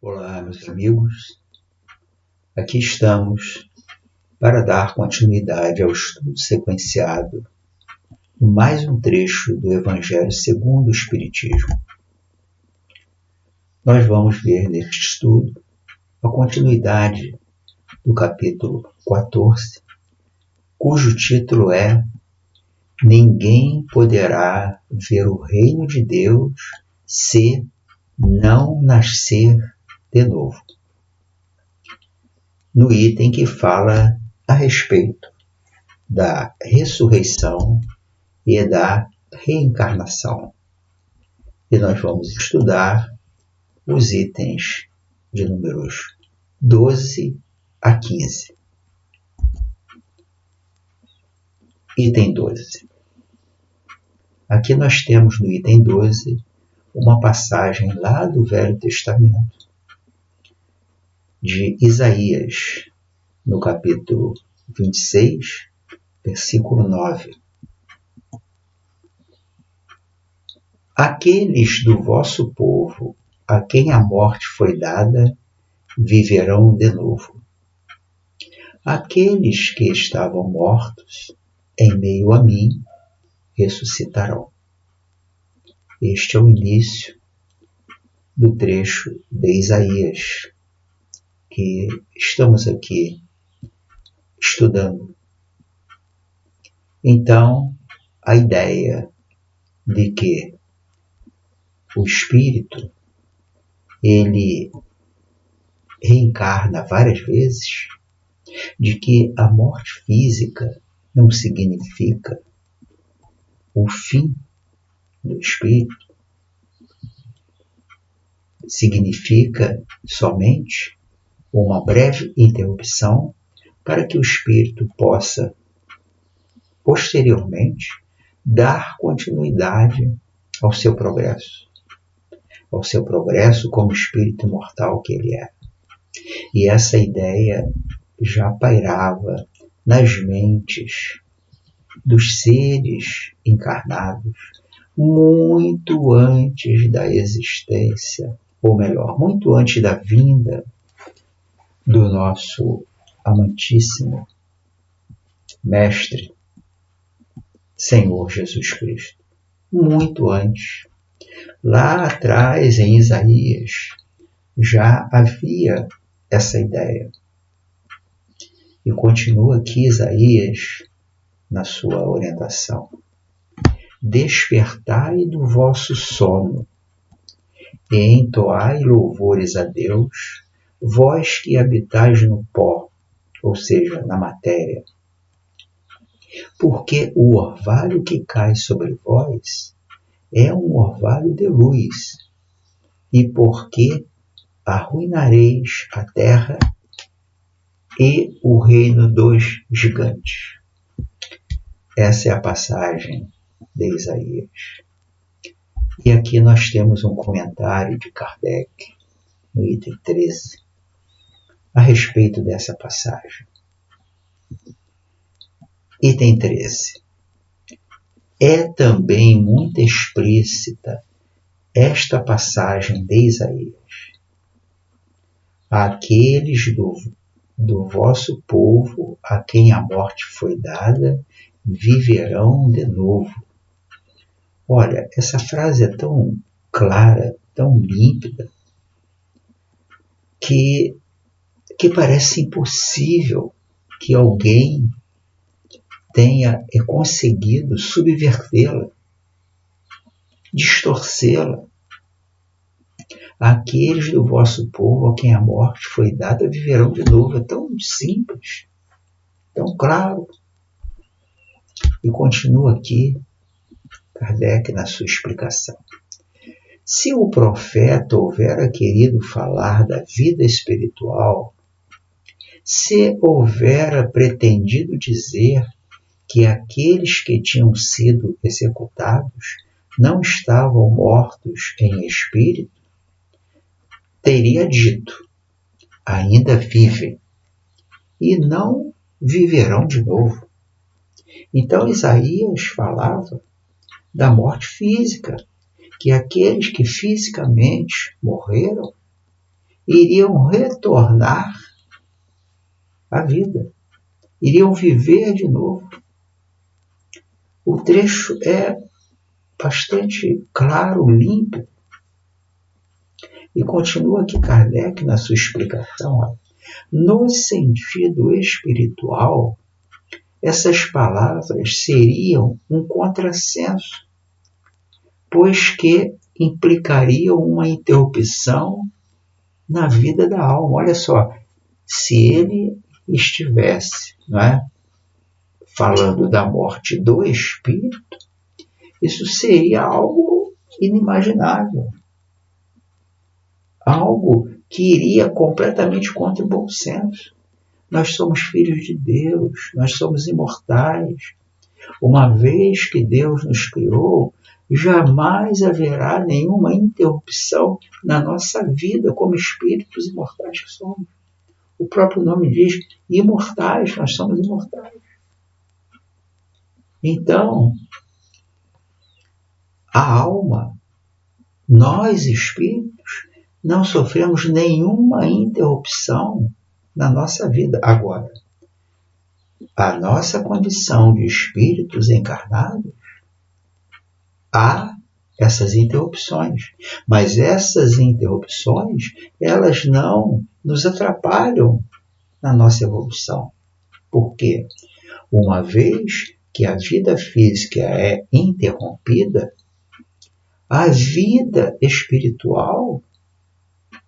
Olá, meus amigos. Aqui estamos para dar continuidade ao estudo sequenciado de mais um trecho do Evangelho segundo o Espiritismo. Nós vamos ver neste estudo a continuidade do capítulo 14, cujo título é Ninguém poderá ver o reino de Deus se não nascer de novo. No item que fala a respeito da ressurreição e da reencarnação. E nós vamos estudar os itens de números 12 a 15. Item 12. Aqui nós temos no item 12 uma passagem lá do Velho Testamento, de Isaías, no capítulo 26, versículo 9. Aqueles do vosso povo, a quem a morte foi dada, viverão de novo. Aqueles que estavam mortos, em meio a mim, ressuscitarão. Este é o início do trecho de Isaías, que estamos aqui estudando. Então, a ideia de que o espírito, ele reencarna várias vezes, de que a morte física não significa o fim do espírito, significa somente uma breve interrupção para que o espírito possa, posteriormente, dar continuidade ao seu progresso como espírito imortal que ele é. E essa ideia já pairava nas mentes dos seres encarnados muito antes da existência, ou melhor, muito antes da vinda do nosso amantíssimo Mestre, Senhor Jesus Cristo. Muito antes. Lá atrás, em Isaías, já havia essa ideia. E continua aqui Isaías na sua orientação. Despertai do vosso sono e entoai louvores a Deus, vós que habitais no pó, ou seja, na matéria. Porque o orvalho que cai sobre vós é um orvalho de luz, e porque arruinareis a terra e o reino dos gigantes. Essa é a passagem de Isaías. E aqui nós temos um comentário de Kardec, no item 13, a respeito dessa passagem. Item 13. É também muito explícita esta passagem de Isaías. Aqueles do vosso povo, a quem a morte foi dada, viverão de novo. Olha, essa frase é tão clara, tão límpida, que parece impossível que alguém tenha conseguido subvertê-la, distorcê-la. Aqueles do vosso povo a quem a morte foi dada viverão de novo. É tão simples, tão claro. E continua aqui Kardec na sua explicação. Se o profeta houvera querido falar da vida espiritual, se houvera pretendido dizer que aqueles que tinham sido executados não estavam mortos em espírito, teria dito, ainda vivem, e não viverão de novo. Então Isaías falava da morte física, que aqueles que fisicamente morreram, iriam retornar à vida, iriam viver de novo. O trecho é bastante claro, limpo. E continua aqui Kardec na sua explicação. Ó. No sentido espiritual, essas palavras seriam um contrassenso, pois que implicariam uma interrupção na vida da alma. Olha só, se ele estivesse, não é, falando da morte do espírito, isso seria algo inimaginável, algo que iria completamente contra o bom senso. Nós somos filhos de Deus, nós somos imortais. Uma vez que Deus nos criou, jamais haverá nenhuma interrupção na nossa vida como espíritos imortais que somos. O próprio nome diz, imortais, nós somos imortais. Então, a alma, nós espíritos, não sofremos nenhuma interrupção na nossa vida. Agora, a nossa condição de espíritos encarnados, há essas interrupções, mas essas interrupções, elas não nos atrapalham na nossa evolução. Por quê? Uma vez que a vida física é interrompida, a vida espiritual,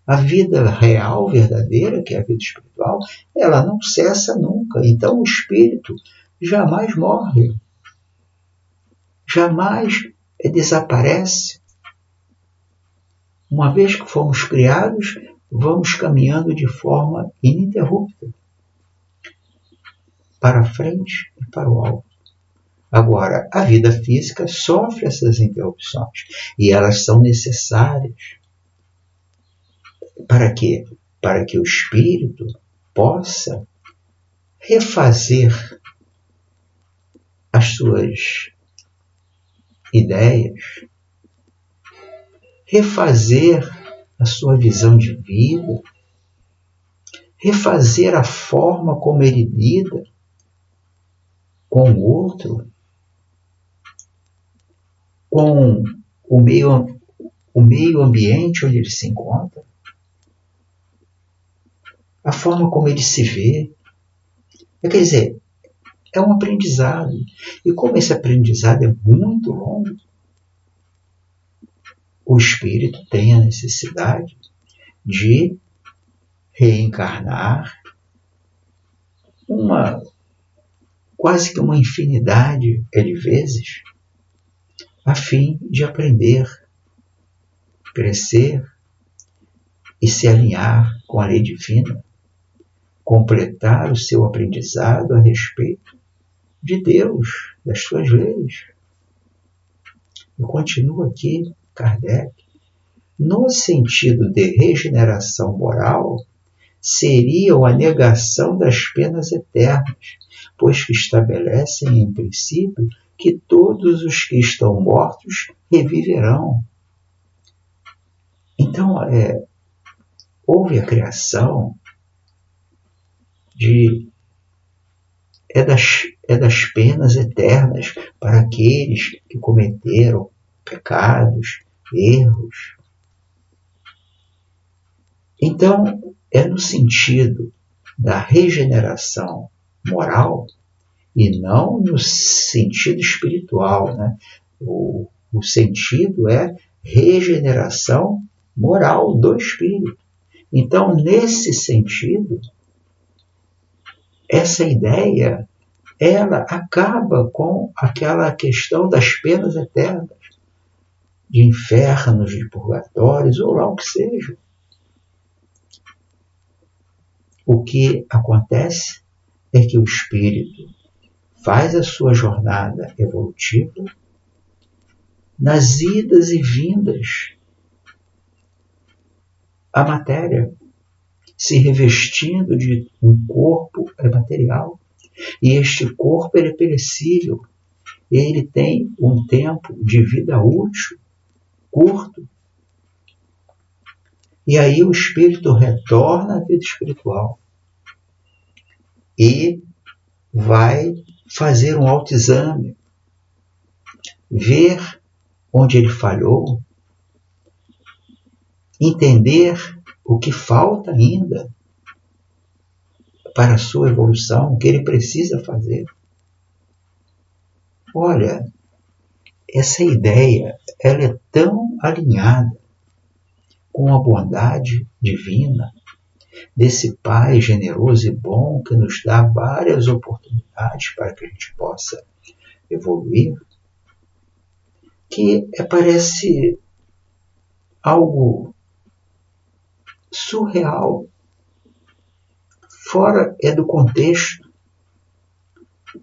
a vida real, verdadeira, que é a vida espiritual, ela não cessa nunca. Então o espírito jamais morre, jamais desaparece. Uma vez que fomos criados, vamos caminhando de forma ininterrupta, para frente e para o alto. Agora, a vida física sofre essas interrupções e elas são necessárias. Para quê? Para que o espírito possa refazer as suas ideias, refazer a sua visão de vida, refazer a forma como ele lida com o outro, com o meio ambiente onde ele se encontra, a forma como ele se vê. Quer dizer, é um aprendizado. E como esse aprendizado é muito longo, o espírito tem a necessidade de reencarnar quase que uma infinidade de vezes, a fim de aprender, crescer e se alinhar com a lei divina, completar o seu aprendizado a respeito de Deus, das suas leis. Eu continuo aqui, Kardec. No sentido de regeneração moral, seria a negação das penas eternas, pois que estabelecem, em princípio, que todos os que estão mortos reviverão. Então, houve a criação das penas eternas para aqueles que cometeram pecados, erros. Então, é no sentido da regeneração moral e não no sentido espiritual, né? O sentido é regeneração moral do espírito. Então, nesse sentido, essa ideia, ela acaba com aquela questão das penas eternas, de infernos, de purgatórios, ou lá o que seja. O que acontece é que o espírito faz a sua jornada evolutiva nas idas e vindas à matéria, se revestindo de um corpo material. E este corpo é perecível. Ele tem um tempo de vida útil curto. E aí o espírito retorna à vida espiritual e vai fazer um autoexame, ver onde ele falhou, entender o que falta ainda para a sua evolução, o que ele precisa fazer. Olha, essa ideia, ela é tão alinhada com a bondade divina desse Pai generoso e bom que nos dá várias oportunidades para que a gente possa evoluir, que parece algo surreal, fora do contexto,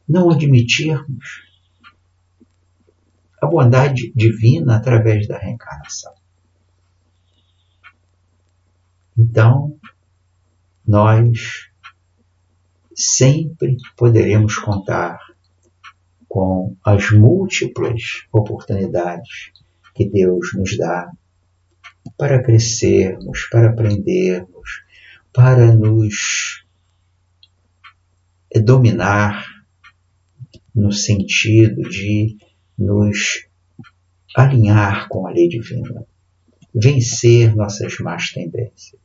não admitirmos a bondade divina através da reencarnação. Então, nós sempre poderemos contar com as múltiplas oportunidades que Deus nos dá para crescermos, para aprendermos, para nos dominar no sentido de nos alinhar com a lei divina, vencer nossas más tendências.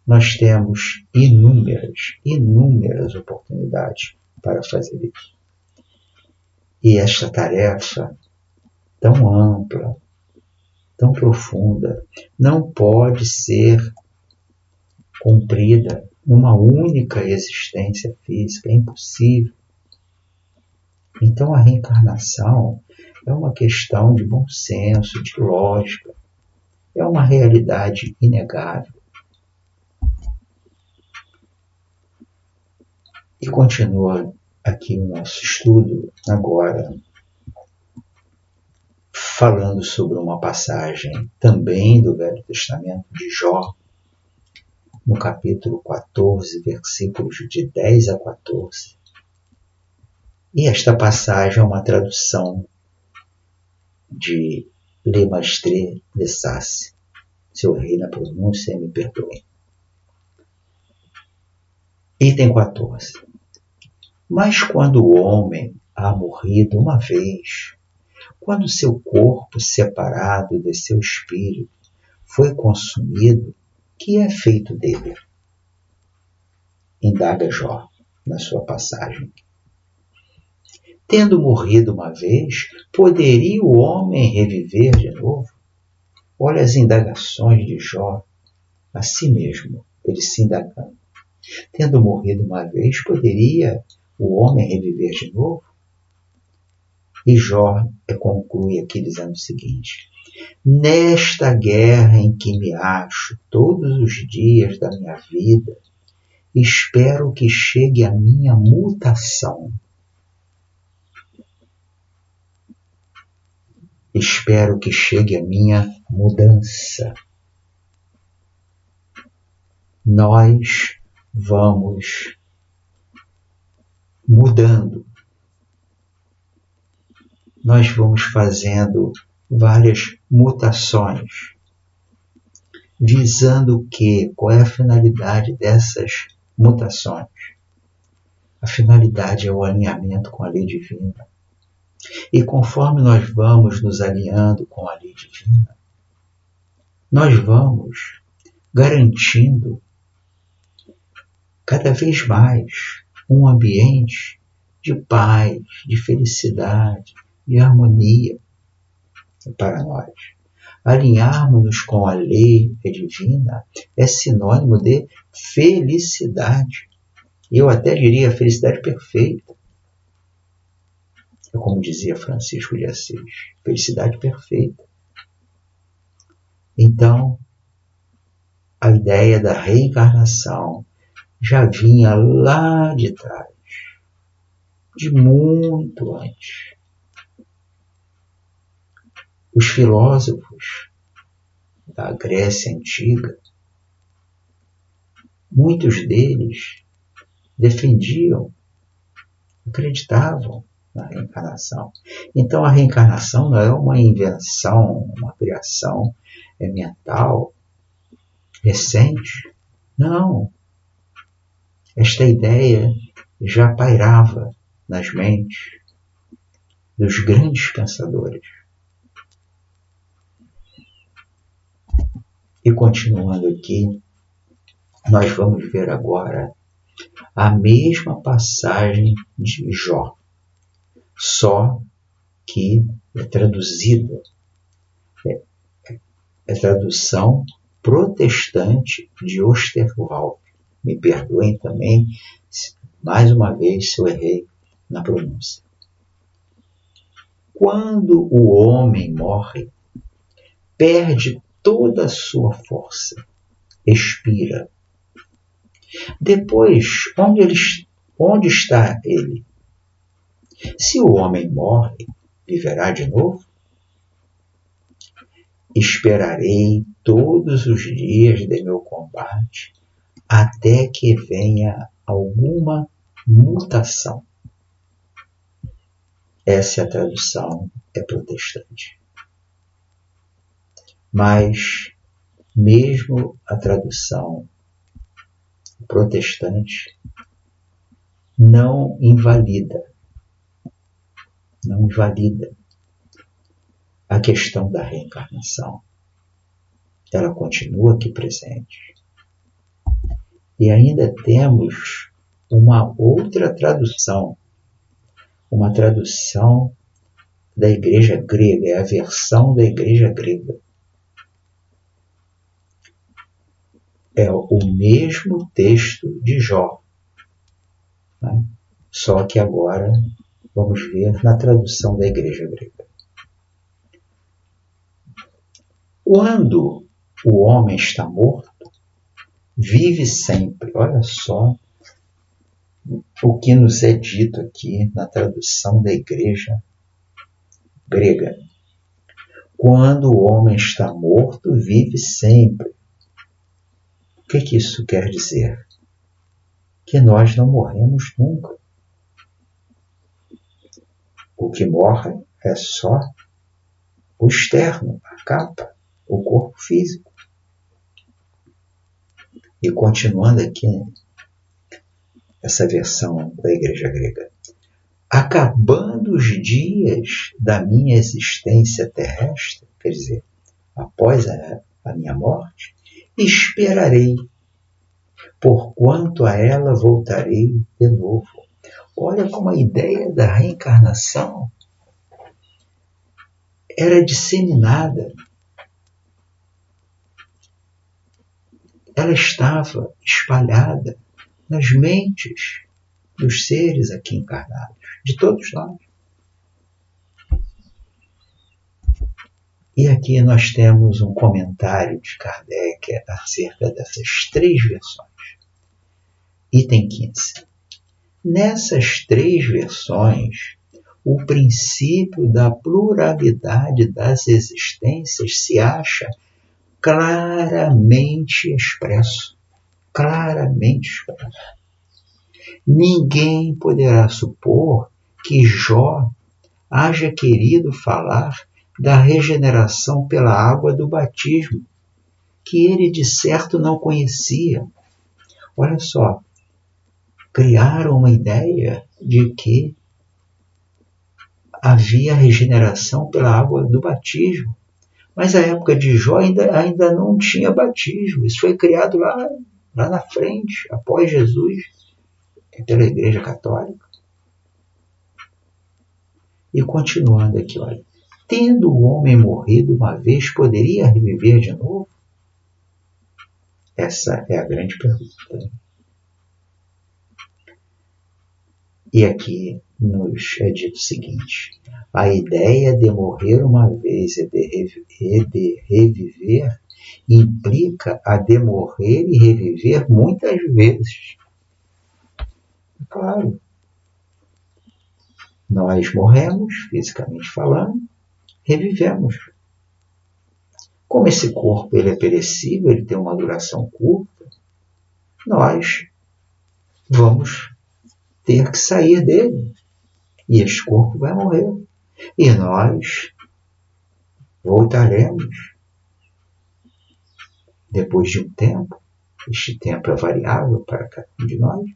Nós temos inúmeras oportunidades para fazer isso. E esta tarefa tão ampla, tão profunda, não pode ser cumprida numa única existência física, é impossível. Então a reencarnação é uma questão de bom senso, de lógica, é uma realidade inegável. E continua aqui o nosso estudo agora falando sobre uma passagem também do Velho Testamento de Jó, no capítulo 14, versículos de 10 a 14. E esta passagem é uma tradução de Le Maistre de Sassi. Se eu errei na pronúncia, me perdoem. Item 14. Mas quando o homem há morrido uma vez, quando seu corpo separado de seu espírito foi consumido, que é feito dele? Indaga Jó na sua passagem. Tendo morrido uma vez, poderia o homem reviver de novo? Olha as indagações de Jó a si mesmo, ele se indagando. Tendo morrido uma vez, poderia o homem reviver de novo? E Jó conclui aqui dizendo o seguinte: nesta guerra em que me acho todos os dias da minha vida, espero que chegue a minha mutação. Espero que chegue a minha mudança. Nós vamos mudando. Nós vamos fazendo várias mutações. Visando o quê? Qual é a finalidade dessas mutações? A finalidade é o alinhamento com a lei divina. E conforme nós vamos nos alinhando com a lei divina, nós vamos garantindo cada vez mais um ambiente de paz, de felicidade, de harmonia para nós. Alinharmos-nos com a lei divina é sinônimo de felicidade. Eu até diria felicidade perfeita. É como dizia Francisco de Assis, felicidade perfeita. Então, a ideia da reencarnação já vinha lá de trás, de muito antes. Os filósofos da Grécia Antiga, muitos deles defendiam, acreditavam na reencarnação. Então a reencarnação não é uma invenção, uma criação mental recente. Não. Esta ideia já pairava nas mentes dos grandes pensadores. E continuando aqui, nós vamos ver agora a mesma passagem de Jó, só que é traduzida, é tradução protestante de Osterwald. Me perdoem também, mais uma vez, se eu errei na pronúncia. Quando o homem morre, perde toda a sua força, expira. Depois, onde está ele? Se o homem morre, viverá de novo? Esperarei todos os dias de meu combate, até que venha alguma mutação. Essa é a tradução, é protestante. Mas, mesmo a tradução protestante não invalida a questão da reencarnação. Ela continua aqui presente. E ainda temos uma outra tradução, uma tradução da igreja grega, é a versão da igreja grega. É o mesmo texto de Jó, né? Só que agora vamos ver na tradução da igreja grega. Quando o homem está morto, vive sempre. Olha só o que nos é dito aqui na tradução da igreja grega. Quando o homem está morto, vive sempre. O que isso quer dizer? Que nós não morremos nunca. O que morre é só o externo, a capa, o corpo físico. E continuando aqui, essa versão da igreja grega. Acabando os dias da minha existência terrestre, quer dizer, após a minha morte, esperarei, porquanto a ela voltarei de novo. Olha como a ideia da reencarnação era disseminada. Ela estava espalhada nas mentes dos seres aqui encarnados, de todos nós. E aqui nós temos um comentário de Kardec acerca dessas três versões. Item 15. Nessas três versões, o princípio da pluralidade das existências se acha claramente expresso. Claramente expresso. Ninguém poderá supor que Jó haja querido falar da regeneração pela água do batismo, que ele de certo não conhecia. Olha só, criaram uma ideia de que havia regeneração pela água do batismo. Mas a época de Jó ainda não tinha batismo. Isso foi criado lá na frente, após Jesus, pela Igreja Católica. E continuando aqui, olha. Tendo o homem morrido uma vez, poderia reviver de novo? Essa é a grande pergunta. E aqui nos é dito o seguinte: a ideia de morrer uma vez e de reviver implica a de morrer e reviver muitas vezes. Claro, nós morremos, fisicamente falando, revivemos. Como esse corpo ele é perecível, ele tem uma duração curta, nós vamos ter que sair dele. E esse corpo vai morrer. E nós voltaremos. depois de um tempo, este tempo é variável para cada um de nós,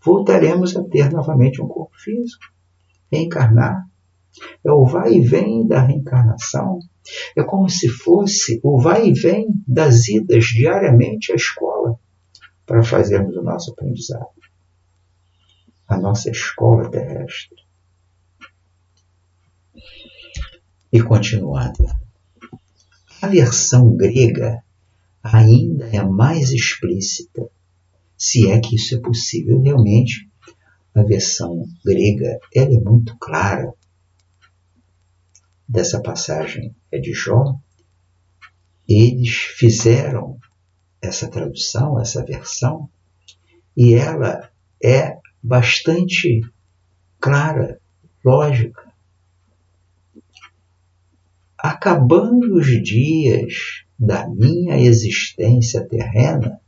voltaremos a ter novamente um corpo físico, reencarnar. É o vai e vem da reencarnação. É como se fosse o vai e vem das idas diariamente à escola para fazermos o nosso aprendizado. A nossa escola terrestre. E continuando. A versão grega ainda é mais explícita, se é que isso é possível. Realmente, a versão grega ela é muito clara. Dessa passagem é de Jó. Eles fizeram essa tradução, essa versão, e ela é bastante clara, lógica. Acabando os dias da minha existência terrena,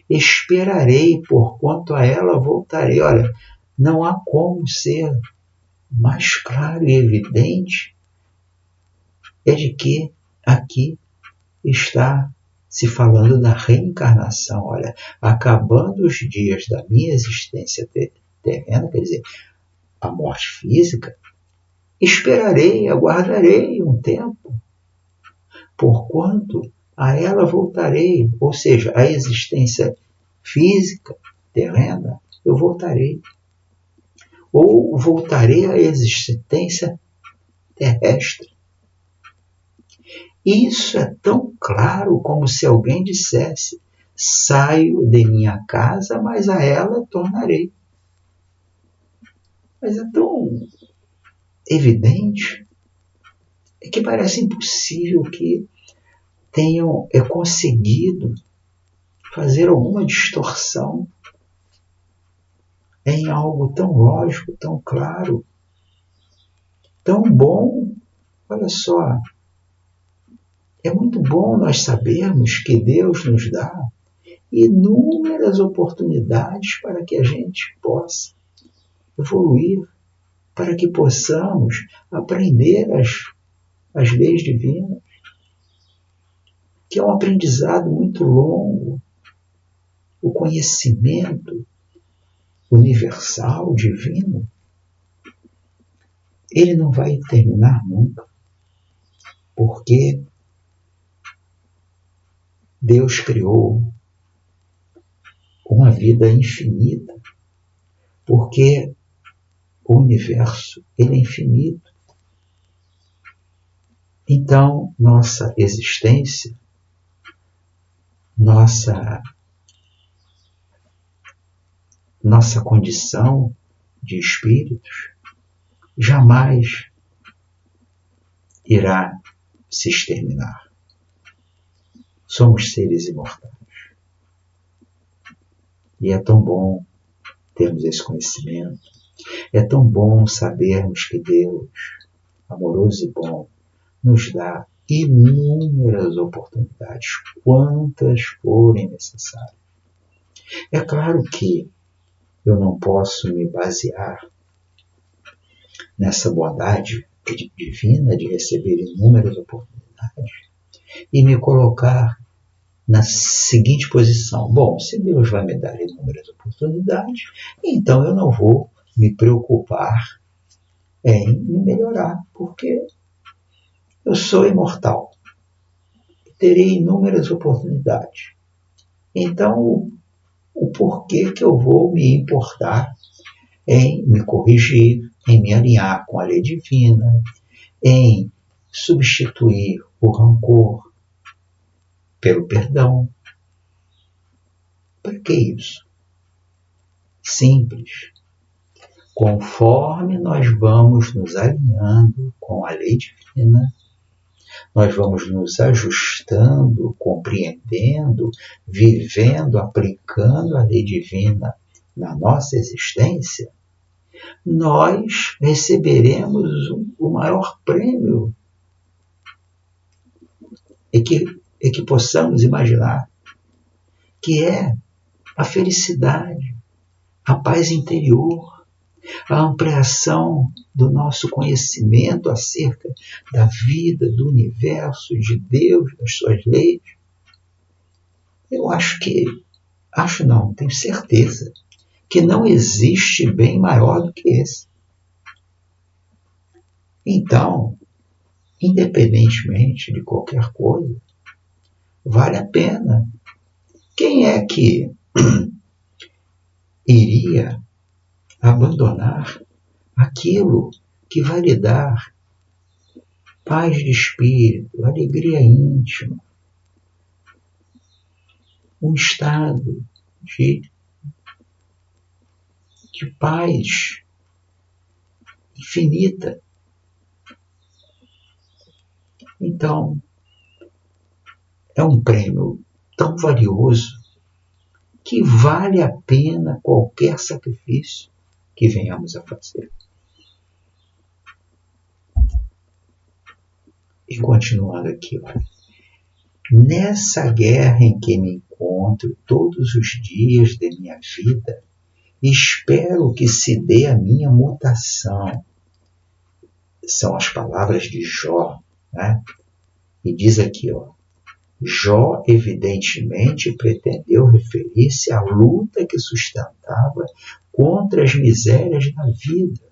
esperarei, porquanto a ela voltarei. Olha, não há como ser mais claro e evidente é de que aqui está se falando da reencarnação. Olha, acabando os dias da minha existência terrena, quer dizer, a morte física, esperarei, aguardarei um tempo, porquanto a ela voltarei, ou seja, a existência física, terrena, eu voltarei. Ou voltarei à existência terrestre. Isso é tão claro como se alguém dissesse: saio de minha casa, mas a ela tornarei. Mas é tão evidente, é que parece impossível que tenham conseguido fazer alguma distorção em algo tão lógico, tão claro, tão bom. Olha só, é muito bom nós sabermos que Deus nos dá inúmeras oportunidades para que a gente possa evoluir, para que possamos aprender as leis divinas, que é um aprendizado muito longo. O conhecimento universal, divino, ele não vai terminar nunca, porque Deus criou uma vida infinita, porque o universo ele é infinito. Então, nossa existência, nossa condição de espíritos jamais irá se exterminar. Somos seres imortais. E é tão bom termos esse conhecimento. É tão bom sabermos que Deus, amoroso e bom, nos dá inúmeras oportunidades, quantas forem necessárias. É claro que eu não posso me basear nessa bondade divina de receber inúmeras oportunidades e me colocar na seguinte posição: bom, se Deus vai me dar inúmeras oportunidades, então eu não vou me preocupar em me melhorar, porque eu sou imortal, terei inúmeras oportunidades. Então, o porquê que eu vou me importar em me corrigir, em me alinhar com a lei divina, em substituir o rancor pelo perdão? Para que isso? Simples. Conforme nós vamos nos alinhando com a lei divina, nós vamos nos ajustando, compreendendo, vivendo, aplicando a lei divina na nossa existência, nós receberemos o maior prêmio e que possamos imaginar, que é a felicidade, a paz interior, a ampliação do nosso conhecimento acerca da vida, do universo, de Deus, das suas leis. Eu acho não, tenho certeza, que não existe bem maior do que esse. Então, independentemente de qualquer coisa, vale a pena. Quem é que iria abandonar aquilo que vai lhe dar paz de espírito, alegria íntima, um estado de paz infinita? Então, é um prêmio tão valioso que vale a pena qualquer sacrifício que venhamos a fazer. E continuando aqui, olha, nessa guerra em que me encontro todos os dias de minha vida, espero que se dê a minha mutação. São as palavras de Jó, né? E diz aqui, ó, Jó evidentemente pretendeu referir-se à luta que sustentava contra as misérias da vida,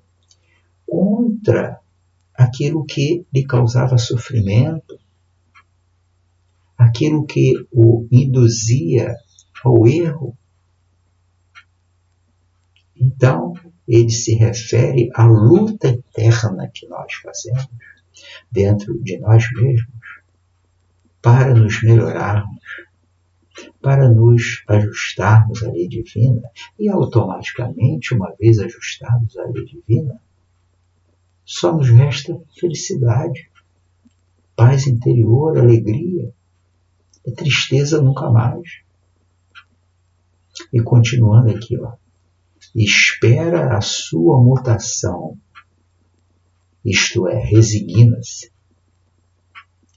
contra aquilo que lhe causava sofrimento, aquilo que o induzia ao erro. Então, ele se refere à luta eterna que nós fazemos dentro de nós mesmos para nos melhorarmos, para nos ajustarmos à lei divina e automaticamente, uma vez ajustados à lei divina, só nos resta felicidade, paz interior, alegria, e tristeza nunca mais. E continuando aqui, ó, espera a sua mutação, isto é, resigna-se.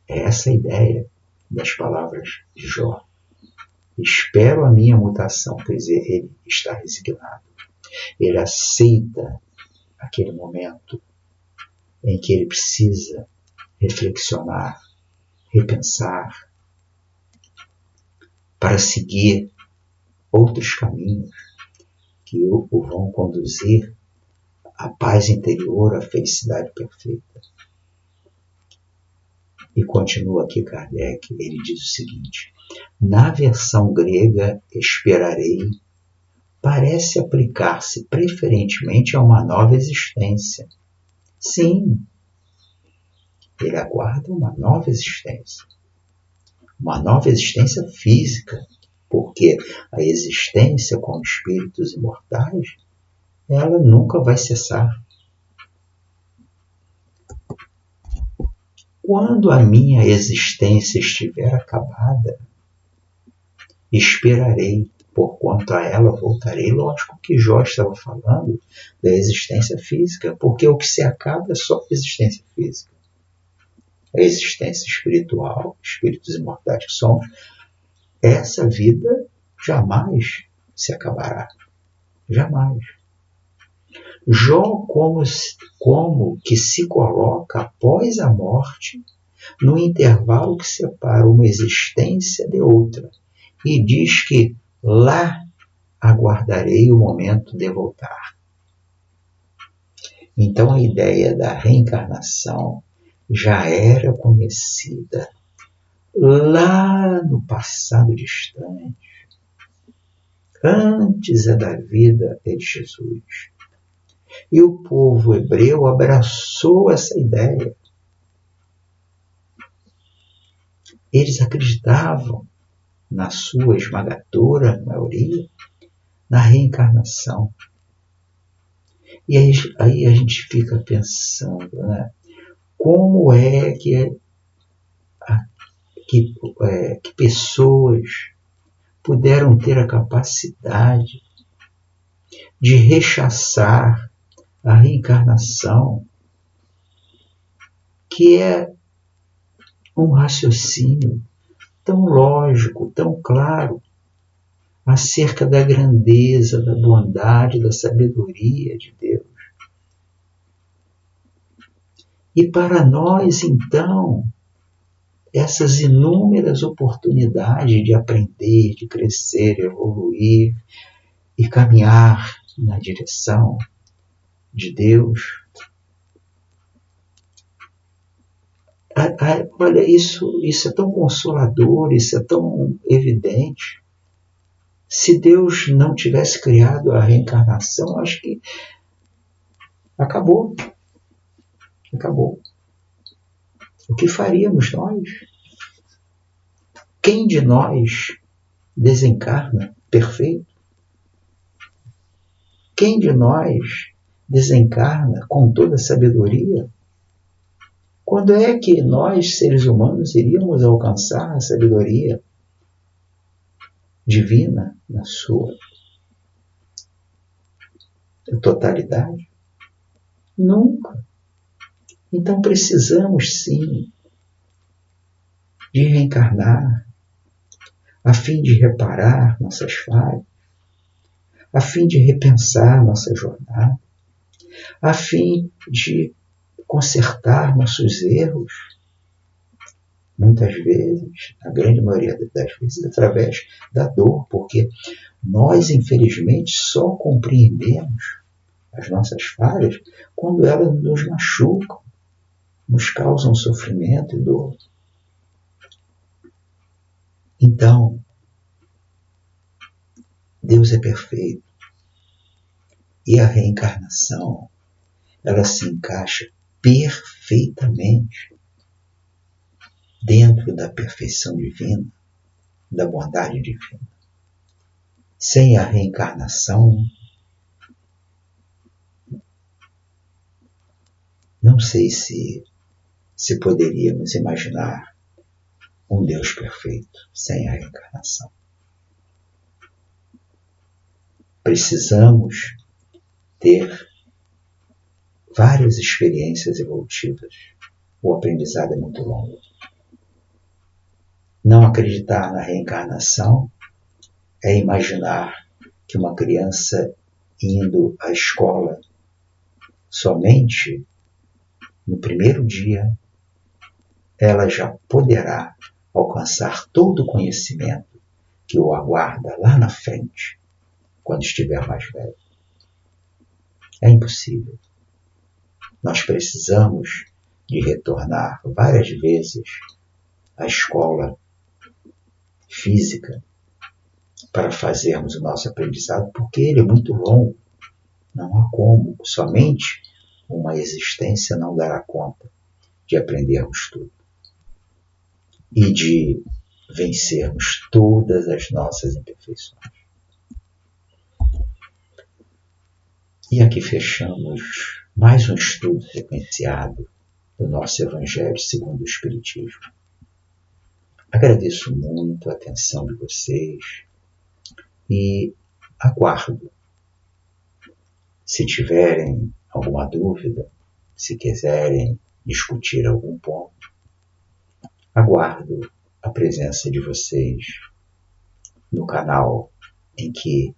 É essa a ideia das palavras de Jó. Espero a minha mutação, quer dizer, ele está resignado. Ele aceita aquele momento em que ele precisa reflexionar, repensar, para seguir outros caminhos que o vão conduzir à paz interior, à felicidade perfeita. E continua aqui Kardec, ele diz o seguinte: na versão grega, esperarei, parece aplicar-se preferentemente a uma nova existência. Sim, ele aguarda uma nova existência física, porque a existência com espíritos imortais, ela nunca vai cessar. Quando a minha existência estiver acabada, esperarei, porquanto a ela voltarei. Lógico que Jó estava falando da existência física, porque o que se acaba é só a existência física. A existência espiritual, espíritos imortais que somos, essa vida jamais se acabará. Jamais. Jó como que se coloca após a morte, no intervalo que separa uma existência de outra, e diz que lá aguardarei o momento de voltar. Então a ideia da reencarnação já era conhecida lá no passado distante, antes da vida de Jesus. E o povo hebreu abraçou essa ideia. Eles acreditavam, na sua esmagadora maioria, na reencarnação. E aí a gente fica pensando, né? Como é que pessoas puderam ter a capacidade de rechaçar a reencarnação, que é um raciocínio tão lógico, tão claro, acerca da grandeza, da bondade, da sabedoria de Deus. E para nós, então, essas inúmeras oportunidades de aprender, de crescer, evoluir e caminhar na direção de Deus. Olha, isso é tão consolador, isso é tão evidente. Se Deus não tivesse criado a reencarnação, acho que acabou. Acabou. O que faríamos nós? Quem de nós desencarna perfeito? Quem de nós desencarna com toda a sabedoria? Quando é que nós, seres humanos, iríamos alcançar a sabedoria divina na sua totalidade? Nunca. Então precisamos sim de reencarnar a fim de reparar nossas falhas, a fim de repensar nossa jornada, a fim de consertar nossos erros, muitas vezes, a grande maioria das vezes, através da dor, porque nós, infelizmente, só compreendemos as nossas falhas quando elas nos machucam, nos causam sofrimento e dor. Então, Deus é perfeito e a reencarnação, ela se encaixa perfeitamente dentro da perfeição divina, da bondade divina. Sem a reencarnação, não sei se poderíamos imaginar um Deus perfeito sem a reencarnação. Precisamos ter várias experiências evolutivas. O aprendizado é muito longo. Não acreditar na reencarnação é imaginar que uma criança indo à escola somente no primeiro dia ela já poderá alcançar todo o conhecimento que o aguarda lá na frente, quando estiver mais velho. É impossível. Nós precisamos de retornar várias vezes à escola física para fazermos o nosso aprendizado, porque ele é muito longo. Não há como. Somente uma existência não dará conta de aprendermos tudo e de vencermos todas as nossas imperfeições. E aqui fechamos mais um estudo sequenciado do nosso Evangelho segundo o Espiritismo. Agradeço muito a atenção de vocês e aguardo. Se tiverem alguma dúvida, se quiserem discutir algum ponto, aguardo a presença de vocês no canal em que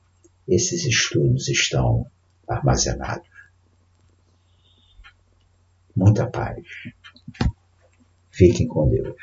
esses estudos estão armazenados. Muita paz. Fiquem com Deus.